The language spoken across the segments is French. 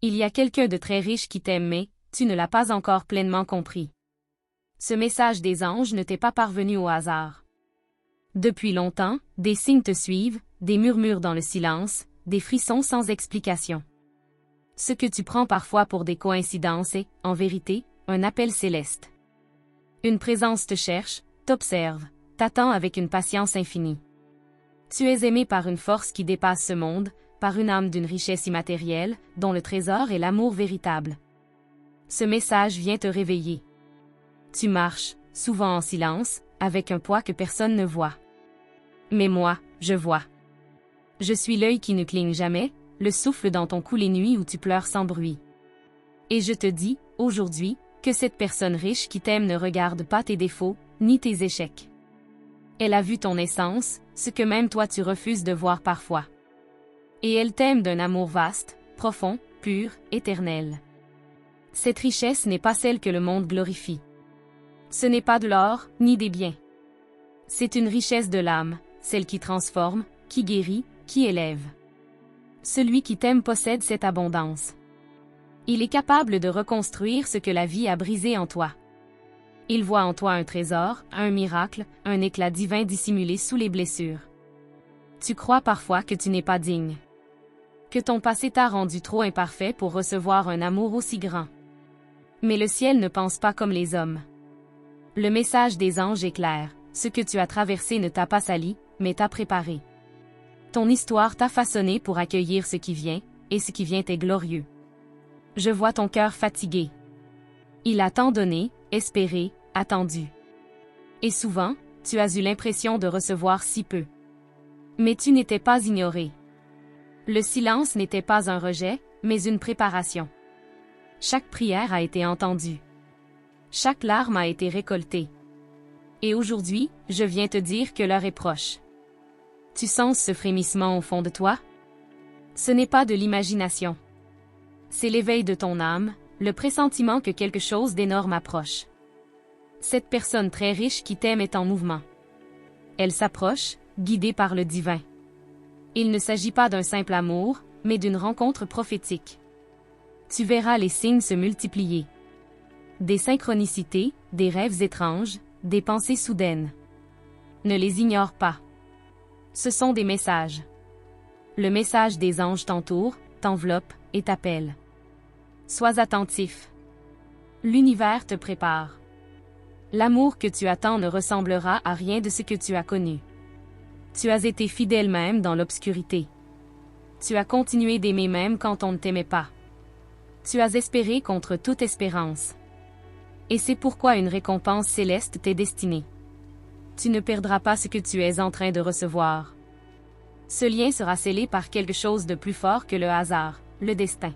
Il y a quelqu'un de très riche qui t'aime mais, tu ne l'as pas encore pleinement compris. Ce message des anges ne t'est pas parvenu au hasard. Depuis longtemps, des signes te suivent, des murmures dans le silence, des frissons sans explication. Ce que tu prends parfois pour des coïncidences est, en vérité, un appel céleste. Une présence te cherche, t'observe, t'attend avec une patience infinie. Tu es aimé par une force qui dépasse ce monde, par une âme d'une richesse immatérielle, dont le trésor est l'amour véritable. Ce message vient te réveiller. Tu marches, souvent en silence, avec un poids que personne ne voit. Mais moi, je vois. Je suis l'œil qui ne cligne jamais, le souffle dans ton cou les nuits où tu pleures sans bruit. Et je te dis, aujourd'hui, que cette personne riche qui t'aime ne regarde pas tes défauts, ni tes échecs. Elle a vu ton essence, ce que même toi tu refuses de voir parfois. Et elle t'aime d'un amour vaste, profond, pur, éternel. Cette richesse n'est pas celle que le monde glorifie. Ce n'est pas de l'or, ni des biens. C'est une richesse de l'âme, celle qui transforme, qui guérit, qui élève. Celui qui t'aime possède cette abondance. Il est capable de reconstruire ce que la vie a brisé en toi. Il voit en toi un trésor, un miracle, un éclat divin dissimulé sous les blessures. Tu crois parfois que tu n'es pas digne. Que ton passé t'a rendu trop imparfait pour recevoir un amour aussi grand. Mais le ciel ne pense pas comme les hommes. Le message des anges est clair, ce que tu as traversé ne t'a pas sali, mais t'a préparé. Ton histoire t'a façonné pour accueillir ce qui vient, et ce qui vient est glorieux. Je vois ton cœur fatigué. Il a tant donné, espéré, attendu. Et souvent, tu as eu l'impression de recevoir si peu. Mais tu n'étais pas ignoré. Le silence n'était pas un rejet, mais une préparation. Chaque prière a été entendue. Chaque larme a été récoltée. Et aujourd'hui, je viens te dire que l'heure est proche. Tu sens ce frémissement au fond de toi? Ce n'est pas de l'imagination. C'est l'éveil de ton âme, le pressentiment que quelque chose d'énorme approche. Cette personne très riche qui t'aime est en mouvement. Elle s'approche, guidée par le divin. Il ne s'agit pas d'un simple amour, mais d'une rencontre prophétique. Tu verras les signes se multiplier. Des synchronicités, des rêves étranges, des pensées soudaines. Ne les ignore pas. Ce sont des messages. Le message des anges t'entoure, t'enveloppe et t'appelle. Sois attentif. L'univers te prépare. L'amour que tu attends ne ressemblera à rien de ce que tu as connu. Tu as été fidèle même dans l'obscurité. Tu as continué d'aimer même quand on ne t'aimait pas. Tu as espéré contre toute espérance. Et c'est pourquoi une récompense céleste t'est destinée. Tu ne perdras pas ce que tu es en train de recevoir. Ce lien sera scellé par quelque chose de plus fort que le hasard, le destin.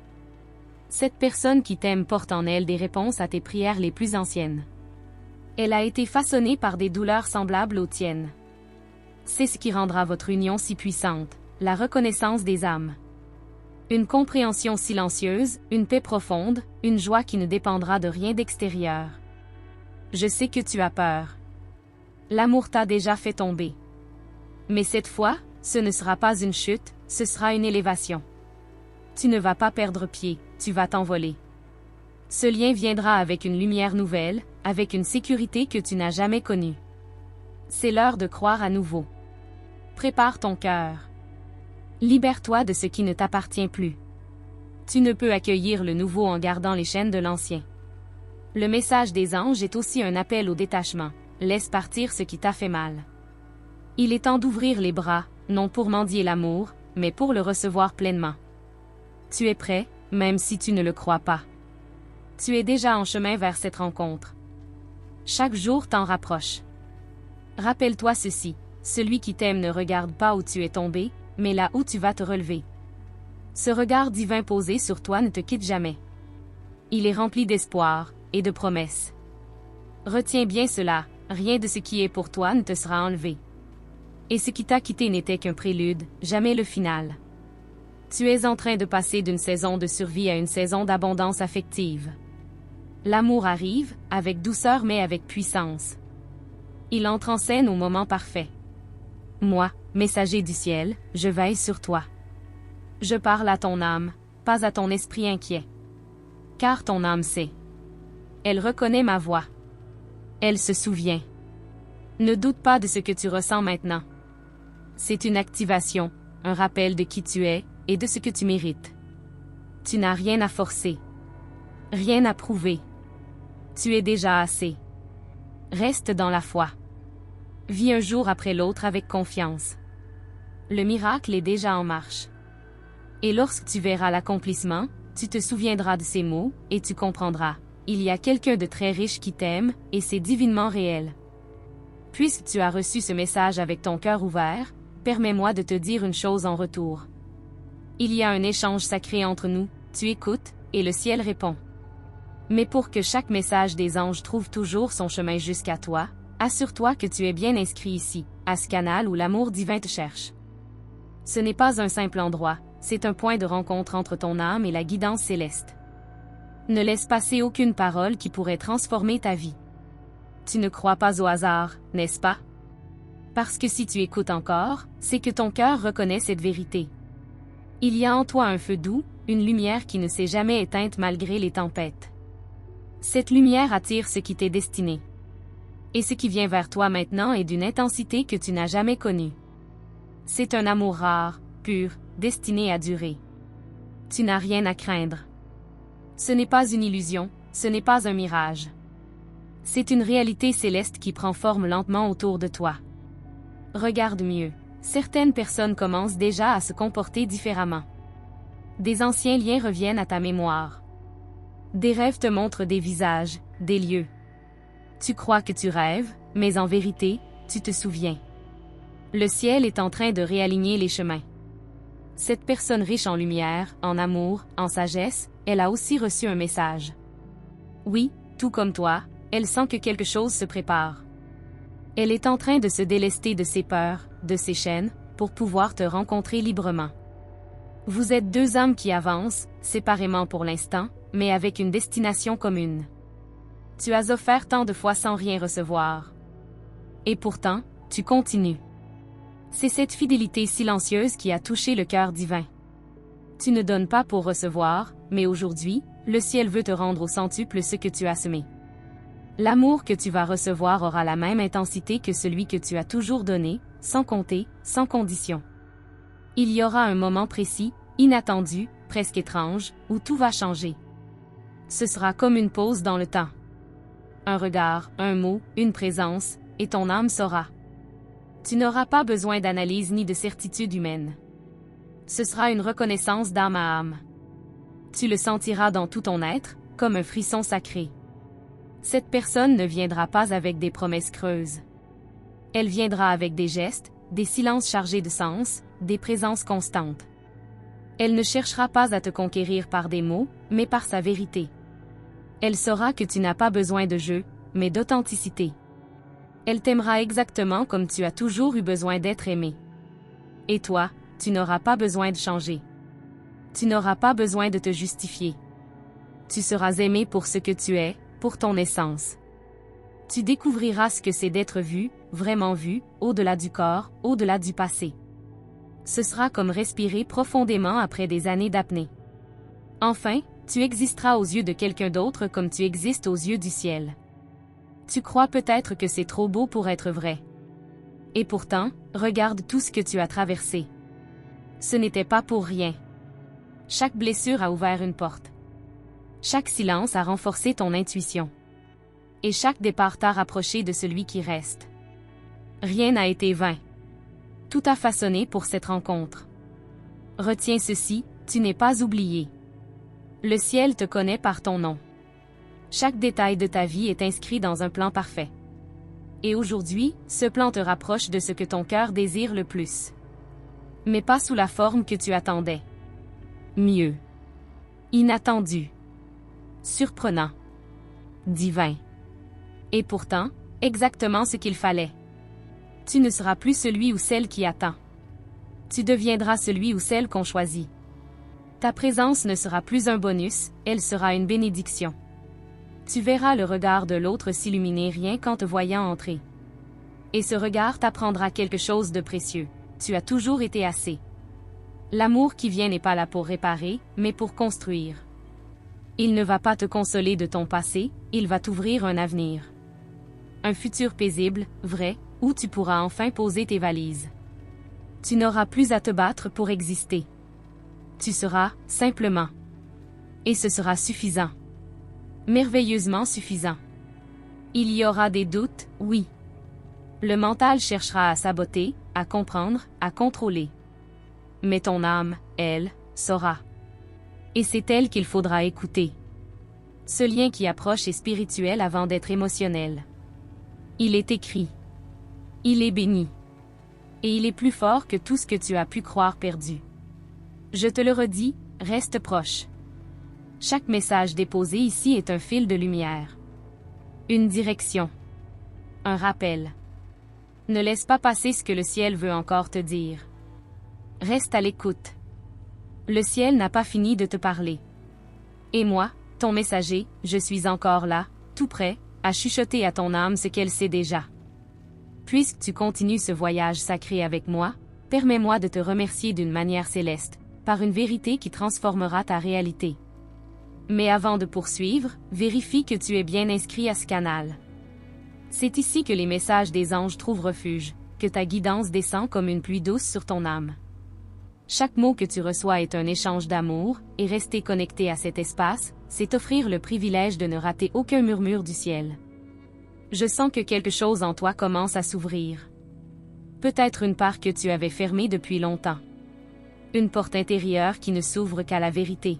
Cette personne qui t'aime porte en elle des réponses à tes prières les plus anciennes. Elle a été façonnée par des douleurs semblables aux tiennes. C'est ce qui rendra votre union si puissante, la reconnaissance des âmes. Une compréhension silencieuse, une paix profonde, une joie qui ne dépendra de rien d'extérieur. Je sais que tu as peur. L'amour t'a déjà fait tomber. Mais cette fois, ce ne sera pas une chute, ce sera une élévation. Tu ne vas pas perdre pied, tu vas t'envoler. Ce lien viendra avec une lumière nouvelle, avec une sécurité que tu n'as jamais connue. C'est l'heure de croire à nouveau. Prépare ton cœur. Libère-toi de ce qui ne t'appartient plus. Tu ne peux accueillir le nouveau en gardant les chaînes de l'ancien. Le message des anges est aussi un appel au détachement. Laisse partir ce qui t'a fait mal. Il est temps d'ouvrir les bras, non pour mendier l'amour, mais pour le recevoir pleinement. Tu es prêt, même si tu ne le crois pas. Tu es déjà en chemin vers cette rencontre. Chaque jour t'en rapproche. Rappelle-toi ceci, celui qui t'aime ne regarde pas où tu es tombé, mais là où tu vas te relever. Ce regard divin posé sur toi ne te quitte jamais. Il est rempli d'espoir et de promesses. Retiens bien cela, rien de ce qui est pour toi ne te sera enlevé. Et ce qui t'a quitté n'était qu'un prélude, jamais le final. Tu es en train de passer d'une saison de survie à une saison d'abondance affective. L'amour arrive, avec douceur mais avec puissance. Il entre en scène au moment parfait. Moi, messager du ciel, je veille sur toi. Je parle à ton âme, pas à ton esprit inquiet. Car ton âme sait. Elle reconnaît ma voix. Elle se souvient. Ne doute pas de ce que tu ressens maintenant. C'est une activation, un rappel de qui tu es et de ce que tu mérites. Tu n'as rien à forcer. Rien à prouver. Tu es déjà assez. Reste dans la foi. Vis un jour après l'autre avec confiance. Le miracle est déjà en marche. Et lorsque tu verras l'accomplissement, tu te souviendras de ces mots, et tu comprendras. Il y a quelqu'un de très riche qui t'aime, et c'est divinement réel. Puisque tu as reçu ce message avec ton cœur ouvert, permets-moi de te dire une chose en retour. Il y a un échange sacré entre nous, tu écoutes, et le ciel répond. Mais pour que chaque message des anges trouve toujours son chemin jusqu'à toi, assure-toi que tu es bien inscrit ici, à ce canal où l'amour divin te cherche. Ce n'est pas un simple endroit, c'est un point de rencontre entre ton âme et la guidance céleste. Ne laisse passer aucune parole qui pourrait transformer ta vie. Tu ne crois pas au hasard, n'est-ce pas? Parce que si tu écoutes encore, c'est que ton cœur reconnaît cette vérité. Il y a en toi un feu doux, une lumière qui ne s'est jamais éteinte malgré les tempêtes. Cette lumière attire ce qui t'est destiné. Et ce qui vient vers toi maintenant est d'une intensité que tu n'as jamais connue. C'est un amour rare, pur, destiné à durer. Tu n'as rien à craindre. Ce n'est pas une illusion, ce n'est pas un mirage. C'est une réalité céleste qui prend forme lentement autour de toi. Regarde mieux. Certaines personnes commencent déjà à se comporter différemment. Des anciens liens reviennent à ta mémoire. Des rêves te montrent des visages, des lieux. Tu crois que tu rêves, mais en vérité, tu te souviens. Le ciel est en train de réaligner les chemins. Cette personne riche en lumière, en amour, en sagesse, elle a aussi reçu un message. Oui, tout comme toi, elle sent que quelque chose se prépare. Elle est en train de se délester de ses peurs, de ses chaînes, pour pouvoir te rencontrer librement. Vous êtes deux âmes qui avancent, séparément pour l'instant, mais avec une destination commune. Tu as offert tant de fois sans rien recevoir. Et pourtant, tu continues. C'est cette fidélité silencieuse qui a touché le cœur divin. Tu ne donnes pas pour recevoir, mais aujourd'hui, le ciel veut te rendre au centuple ce que tu as semé. L'amour que tu vas recevoir aura la même intensité que celui que tu as toujours donné, sans compter, sans condition. Il y aura un moment précis, inattendu, presque étrange, où tout va changer. Ce sera comme une pause dans le temps. Un regard, un mot, une présence, et ton âme saura. Tu n'auras pas besoin d'analyse ni de certitude humaine. Ce sera une reconnaissance d'âme à âme. Tu le sentiras dans tout ton être, comme un frisson sacré. Cette personne ne viendra pas avec des promesses creuses. Elle viendra avec des gestes, des silences chargés de sens, des présences constantes. Elle ne cherchera pas à te conquérir par des mots, mais par sa vérité. Elle saura que tu n'as pas besoin de jeu, mais d'authenticité. Elle t'aimera exactement comme tu as toujours eu besoin d'être aimé. Et toi, tu n'auras pas besoin de changer. Tu n'auras pas besoin de te justifier. Tu seras aimé pour ce que tu es, pour ton essence. Tu découvriras ce que c'est d'être vu, vraiment vu, au-delà du corps, au-delà du passé. Ce sera comme respirer profondément après des années d'apnée. Enfin, tu existeras aux yeux de quelqu'un d'autre comme tu existes aux yeux du ciel. Tu crois peut-être que c'est trop beau pour être vrai. Et pourtant, regarde tout ce que tu as traversé. Ce n'était pas pour rien. Chaque blessure a ouvert une porte. Chaque silence a renforcé ton intuition. Et chaque départ t'a rapproché de celui qui reste. Rien n'a été vain. Tout a façonné pour cette rencontre. Retiens ceci, tu n'es pas oublié. Le ciel te connaît par ton nom. Chaque détail de ta vie est inscrit dans un plan parfait. Et aujourd'hui, ce plan te rapproche de ce que ton cœur désire le plus. Mais pas sous la forme que tu attendais. Mieux. Inattendu. Surprenant. Divin. Et pourtant, exactement ce qu'il fallait. Tu ne seras plus celui ou celle qui attend. Tu deviendras celui ou celle qu'on choisit. Ta présence ne sera plus un bonus, elle sera une bénédiction. Tu verras le regard de l'autre s'illuminer rien qu'en te voyant entrer. Et ce regard t'apprendra quelque chose de précieux. Tu as toujours été assez. L'amour qui vient n'est pas là pour réparer, mais pour construire. Il ne va pas te consoler de ton passé, il va t'ouvrir un avenir. Un futur paisible, vrai, où tu pourras enfin poser tes valises. Tu n'auras plus à te battre pour exister. Tu seras, simplement. Et ce sera suffisant. Merveilleusement suffisant. Il y aura des doutes, oui. Le mental cherchera à saboter, à comprendre, à contrôler. Mais ton âme, elle, saura. Et c'est elle qu'il faudra écouter. Ce lien qui approche est spirituel avant d'être émotionnel. Il est écrit. Il est béni. Et il est plus fort que tout ce que tu as pu croire perdu. Je te le redis, reste proche. Chaque message déposé ici est un fil de lumière. Une direction. Un rappel. Ne laisse pas passer ce que le ciel veut encore te dire. Reste à l'écoute. Le ciel n'a pas fini de te parler. Et moi, ton messager, je suis encore là, tout prêt, à chuchoter à ton âme ce qu'elle sait déjà. Puisque tu continues ce voyage sacré avec moi, permets-moi de te remercier d'une manière céleste, par une vérité qui transformera ta réalité. Mais avant de poursuivre, vérifie que tu es bien inscrit à ce canal. C'est ici que les messages des anges trouvent refuge, que ta guidance descend comme une pluie douce sur ton âme. Chaque mot que tu reçois est un échange d'amour, et rester connecté à cet espace, c'est offrir le privilège de ne rater aucun murmure du ciel. Je sens que quelque chose en toi commence à s'ouvrir. Peut-être une part que tu avais fermée depuis longtemps. Une porte intérieure qui ne s'ouvre qu'à la vérité.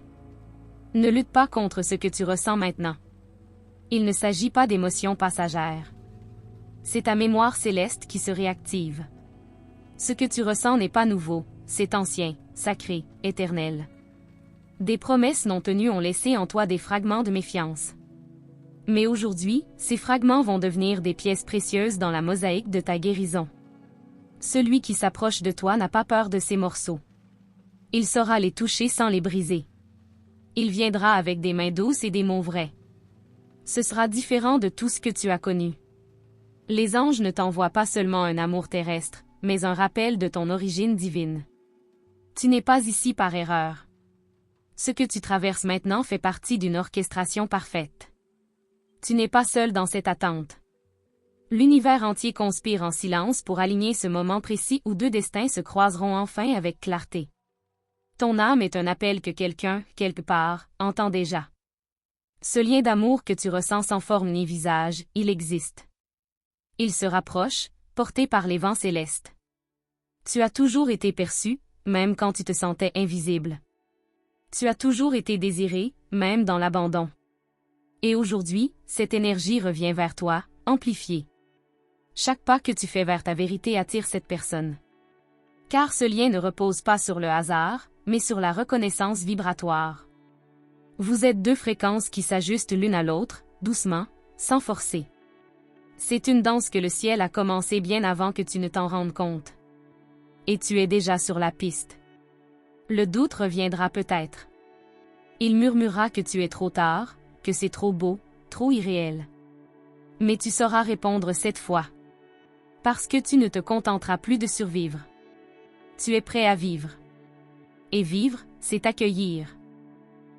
Ne lutte pas contre ce que tu ressens maintenant. Il ne s'agit pas d'émotions passagères. C'est ta mémoire céleste qui se réactive. Ce que tu ressens n'est pas nouveau, c'est ancien, sacré, éternel. Des promesses non tenues ont laissé en toi des fragments de méfiance. Mais aujourd'hui, ces fragments vont devenir des pièces précieuses dans la mosaïque de ta guérison. Celui qui s'approche de toi n'a pas peur de ces morceaux. Il saura les toucher sans les briser. Il viendra avec des mains douces et des mots vrais. Ce sera différent de tout ce que tu as connu. Les anges ne t'envoient pas seulement un amour terrestre, mais un rappel de ton origine divine. Tu n'es pas ici par erreur. Ce que tu traverses maintenant fait partie d'une orchestration parfaite. Tu n'es pas seul dans cette attente. L'univers entier conspire en silence pour aligner ce moment précis où deux destins se croiseront enfin avec clarté. Ton âme est un appel que quelqu'un, quelque part, entend déjà. Ce lien d'amour que tu ressens sans forme ni visage, il existe. Il se rapproche, porté par les vents célestes. Tu as toujours été perçu, même quand tu te sentais invisible. Tu as toujours été désiré, même dans l'abandon. Et aujourd'hui, cette énergie revient vers toi, amplifiée. Chaque pas que tu fais vers ta vérité attire cette personne. Car ce lien ne repose pas sur le hasard, mais sur la reconnaissance vibratoire. Vous êtes deux fréquences qui s'ajustent l'une à l'autre, doucement, sans forcer. C'est une danse que le ciel a commencé bien avant que tu ne t'en rendes compte. Et tu es déjà sur la piste. Le doute reviendra peut-être. Il murmurera que tu es trop tard, que c'est trop beau, trop irréel. Mais tu sauras répondre cette fois. Parce que tu ne te contenteras plus de survivre. Tu es prêt à vivre. Et vivre, c'est accueillir.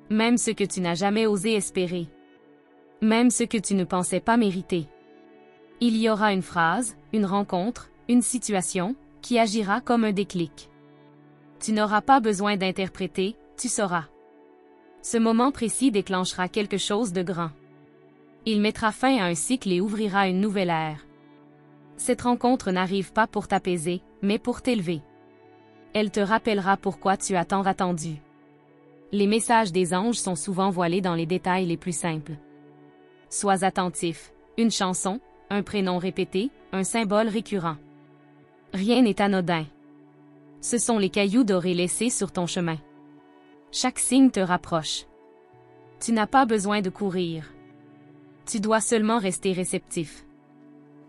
Même ce que tu n'as jamais osé espérer. Même ce que tu ne pensais pas mériter. Il y aura une phrase, une rencontre, une situation, qui agira comme un déclic. Tu n'auras pas besoin d'interpréter, tu sauras. Ce moment précis déclenchera quelque chose de grand. Il mettra fin à un cycle et ouvrira une nouvelle ère. Cette rencontre n'arrive pas pour t'apaiser, mais pour t'élever. Elle te rappellera pourquoi tu as tant attendu. Les messages des anges sont souvent voilés dans les détails les plus simples. Sois attentif, une chanson, un prénom répété, un symbole récurrent. Rien n'est anodin. Ce sont les cailloux dorés laissés sur ton chemin. Chaque signe te rapproche. Tu n'as pas besoin de courir. Tu dois seulement rester réceptif.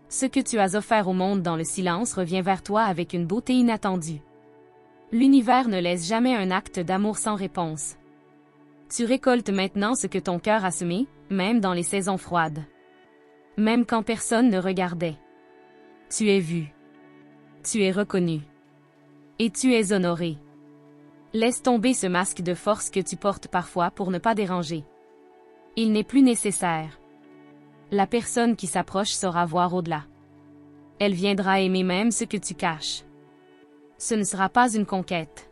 Ce que tu as offert au monde dans le silence revient vers toi avec une beauté inattendue. L'univers ne laisse jamais un acte d'amour sans réponse. Tu récoltes maintenant ce que ton cœur a semé, même dans les saisons froides. Même quand personne ne regardait. Tu es vu. Tu es reconnu. Et tu es honoré. Laisse tomber ce masque de force que tu portes parfois pour ne pas déranger. Il n'est plus nécessaire. La personne qui s'approche saura voir au-delà. Elle viendra aimer même ce que tu caches. Ce ne sera pas une conquête.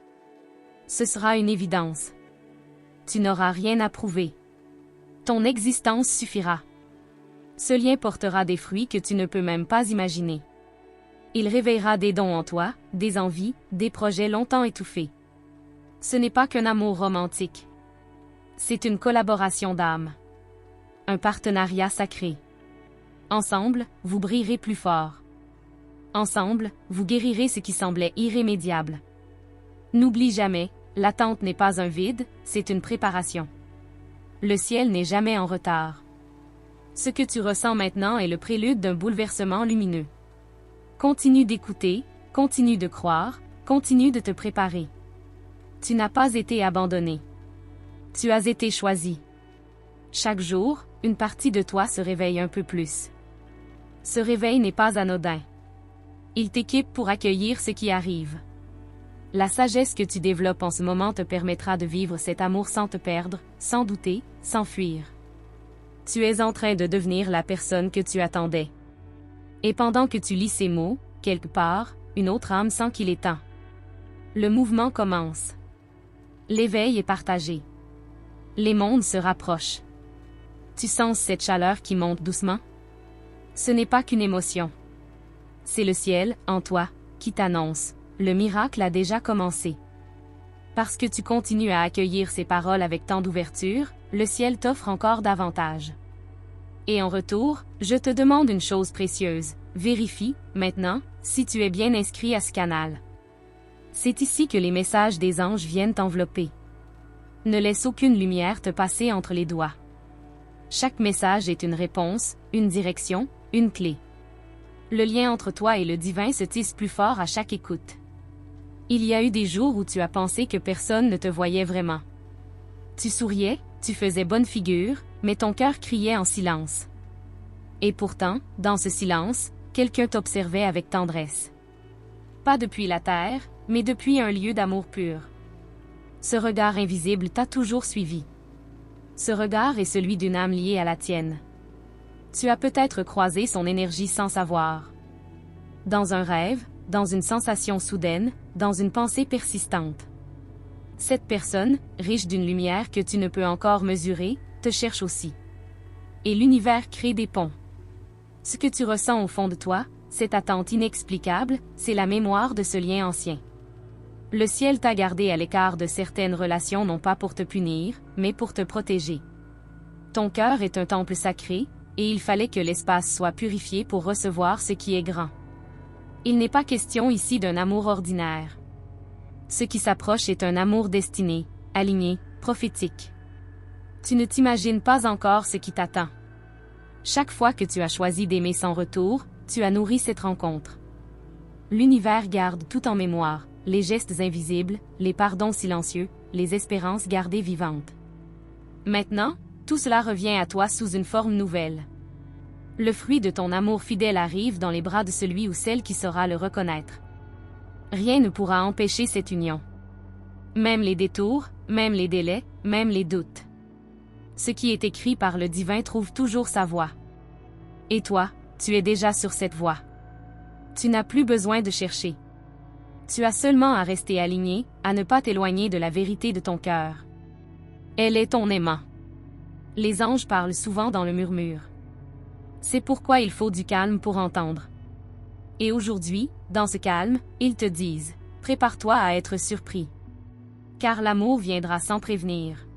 Ce sera une évidence. Tu n'auras rien à prouver. Ton existence suffira. Ce lien portera des fruits que tu ne peux même pas imaginer. Il réveillera des dons en toi, des envies, des projets longtemps étouffés. Ce n'est pas qu'un amour romantique. C'est une collaboration d'âme. Un partenariat sacré. Ensemble, vous brillerez plus fort. Ensemble, vous guérirez ce qui semblait irrémédiable. N'oublie jamais, l'attente n'est pas un vide, c'est une préparation. Le ciel n'est jamais en retard. Ce que tu ressens maintenant est le prélude d'un bouleversement lumineux. Continue d'écouter, continue de croire, continue de te préparer. Tu n'as pas été abandonné. Tu as été choisi. Chaque jour, une partie de toi se réveille un peu plus. Ce réveil n'est pas anodin. Il t'équipe pour accueillir ce qui arrive. La sagesse que tu développes en ce moment te permettra de vivre cet amour sans te perdre, sans douter, sans fuir. Tu es en train de devenir la personne que tu attendais. Et pendant que tu lis ces mots, quelque part, une autre âme sent qu'il est temps. Le mouvement commence. L'éveil est partagé. Les mondes se rapprochent. Tu sens cette chaleur qui monte doucement? Ce n'est pas qu'une émotion. C'est le ciel, en toi, qui t'annonce. Le miracle a déjà commencé. Parce que tu continues à accueillir ces paroles avec tant d'ouverture, le ciel t'offre encore davantage. Et en retour, je te demande une chose précieuse. Vérifie, maintenant, si tu es bien inscrit à ce canal. C'est ici que les messages des anges viennent t'envelopper. Ne laisse aucune lumière te passer entre les doigts. Chaque message est une réponse, une direction, une clé. Le lien entre toi et le divin se tisse plus fort à chaque écoute. Il y a eu des jours où tu as pensé que personne ne te voyait vraiment. Tu souriais, tu faisais bonne figure, mais ton cœur criait en silence. Et pourtant, dans ce silence, quelqu'un t'observait avec tendresse. Pas depuis la terre, mais depuis un lieu d'amour pur. Ce regard invisible t'a toujours suivi. Ce regard est celui d'une âme liée à la tienne. Tu as peut-être croisé son énergie sans savoir. Dans un rêve, dans une sensation soudaine, dans une pensée persistante. Cette personne, riche d'une lumière que tu ne peux encore mesurer, te cherche aussi. Et l'univers crée des ponts. Ce que tu ressens au fond de toi, cette attente inexplicable, c'est la mémoire de ce lien ancien. Le ciel t'a gardé à l'écart de certaines relations non pas pour te punir, mais pour te protéger. Ton cœur est un temple sacré, et il fallait que l'espace soit purifié pour recevoir ce qui est grand. Il n'est pas question ici d'un amour ordinaire. Ce qui s'approche est un amour destiné, aligné, prophétique. Tu ne t'imagines pas encore ce qui t'attend. Chaque fois que tu as choisi d'aimer sans retour, tu as nourri cette rencontre. L'univers garde tout en mémoire, les gestes invisibles, les pardons silencieux, les espérances gardées vivantes. Maintenant, tout cela revient à toi sous une forme nouvelle. Le fruit de ton amour fidèle arrive dans les bras de celui ou celle qui saura le reconnaître. Rien ne pourra empêcher cette union. Même les détours, même les délais, même les doutes. Ce qui est écrit par le divin trouve toujours sa voie. Et toi, tu es déjà sur cette voie. Tu n'as plus besoin de chercher. Tu as seulement à rester aligné, à ne pas t'éloigner de la vérité de ton cœur. Elle est ton aimant. Les anges parlent souvent dans le murmure. C'est pourquoi il faut du calme pour entendre. Et aujourd'hui, dans ce calme, ils te disent, prépare-toi à être surpris. Car l'amour viendra sans prévenir.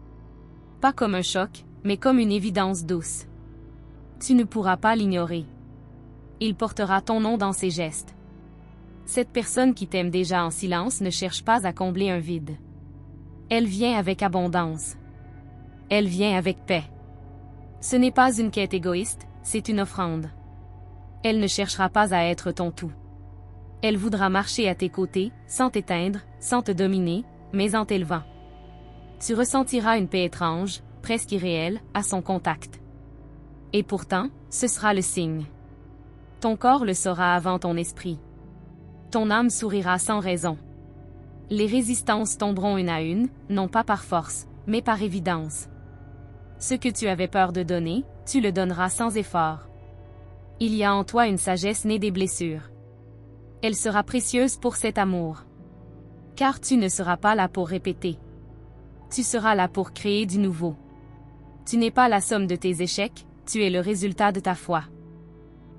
Pas comme un choc, mais comme une évidence douce. Tu ne pourras pas l'ignorer. Il portera ton nom dans ses gestes. Cette personne qui t'aime déjà en silence ne cherche pas à combler un vide. Elle vient avec abondance. Elle vient avec paix. Ce n'est pas une quête égoïste, c'est une offrande. Elle ne cherchera pas à être ton tout. Elle voudra marcher à tes côtés, sans t'éteindre, sans te dominer, mais en t'élevant. Tu ressentiras une paix étrange, presque irréelle, à son contact. Et pourtant, ce sera le signe. Ton corps le saura avant ton esprit. Ton âme sourira sans raison. Les résistances tomberont une à une, non pas par force, mais par évidence. Ce que tu avais peur de donner, tu le donneras sans effort. Il y a en toi une sagesse née des blessures. Elle sera précieuse pour cet amour. Car tu ne seras pas là pour répéter. Tu seras là pour créer du nouveau. Tu n'es pas la somme de tes échecs, tu es le résultat de ta foi.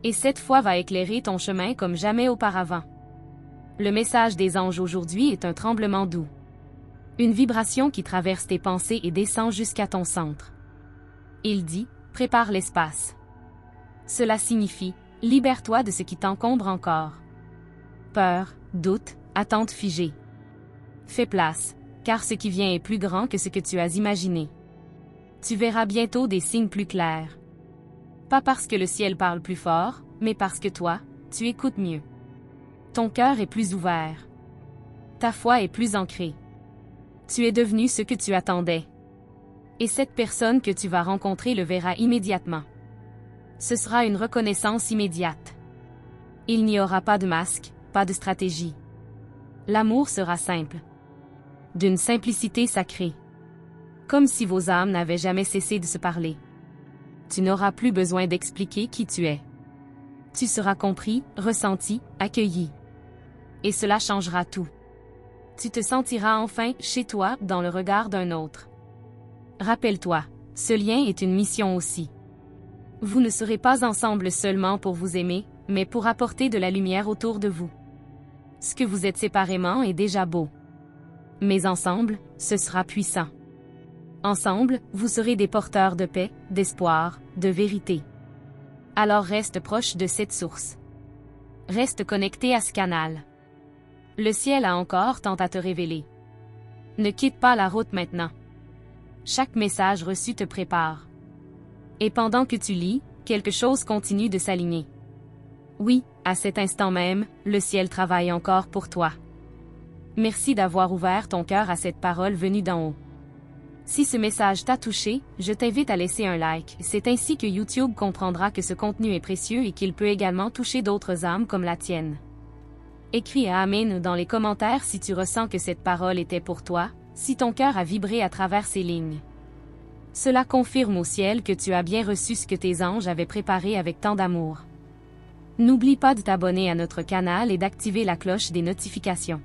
Et cette foi va éclairer ton chemin comme jamais auparavant. Le message des anges aujourd'hui est un tremblement doux. Une vibration qui traverse tes pensées et descend jusqu'à ton centre. Il dit, prépare l'espace. Cela signifie, libère-toi de ce qui t'encombre encore. Peur, doute, attente figée. Fais place, car ce qui vient est plus grand que ce que tu as imaginé. Tu verras bientôt des signes plus clairs. Pas parce que le ciel parle plus fort, mais parce que toi, tu écoutes mieux. Ton cœur est plus ouvert. Ta foi est plus ancrée. Tu es devenu ce que tu attendais. Et cette personne que tu vas rencontrer le verra immédiatement. Ce sera une reconnaissance immédiate. Il n'y aura pas de masque, pas de stratégie. L'amour sera simple. D'une simplicité sacrée. Comme si vos âmes n'avaient jamais cessé de se parler. Tu n'auras plus besoin d'expliquer qui tu es. Tu seras compris, ressenti, accueilli. Et cela changera tout. Tu te sentiras enfin chez toi dans le regard d'un autre. Rappelle-toi, ce lien est une mission aussi. Vous ne serez pas ensemble seulement pour vous aimer, mais pour apporter de la lumière autour de vous. Ce que vous êtes séparément est déjà beau. Mais ensemble, ce sera puissant. Ensemble, vous serez des porteurs de paix, d'espoir, de vérité. Alors reste proche de cette source. Reste connecté à ce canal. Le ciel a encore tant à te révéler. Ne quitte pas la route maintenant. Chaque message reçu te prépare. Et pendant que tu lis, quelque chose continue de s'aligner. Oui, à cet instant même, le ciel travaille encore pour toi. Merci d'avoir ouvert ton cœur à cette parole venue d'en haut. Si ce message t'a touché, je t'invite à laisser un like. C'est ainsi que YouTube comprendra que ce contenu est précieux et qu'il peut également toucher d'autres âmes comme la tienne. Écris Amen dans les commentaires si tu ressens que cette parole était pour toi, si ton cœur a vibré à travers ces lignes. Cela confirme au ciel que tu as bien reçu ce que tes anges avaient préparé avec tant d'amour. N'oublie pas de t'abonner à notre canal et d'activer la cloche des notifications.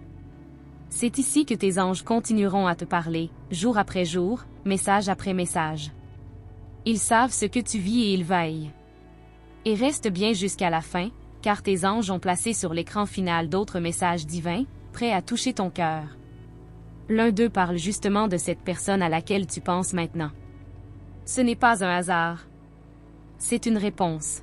C'est ici que tes anges continueront à te parler, jour après jour, message après message. Ils savent ce que tu vis et ils veillent. Et reste bien jusqu'à la fin, car tes anges ont placé sur l'écran final d'autres messages divins, prêts à toucher ton cœur. L'un d'eux parle justement de cette personne à laquelle tu penses maintenant. Ce n'est pas un hasard. C'est une réponse.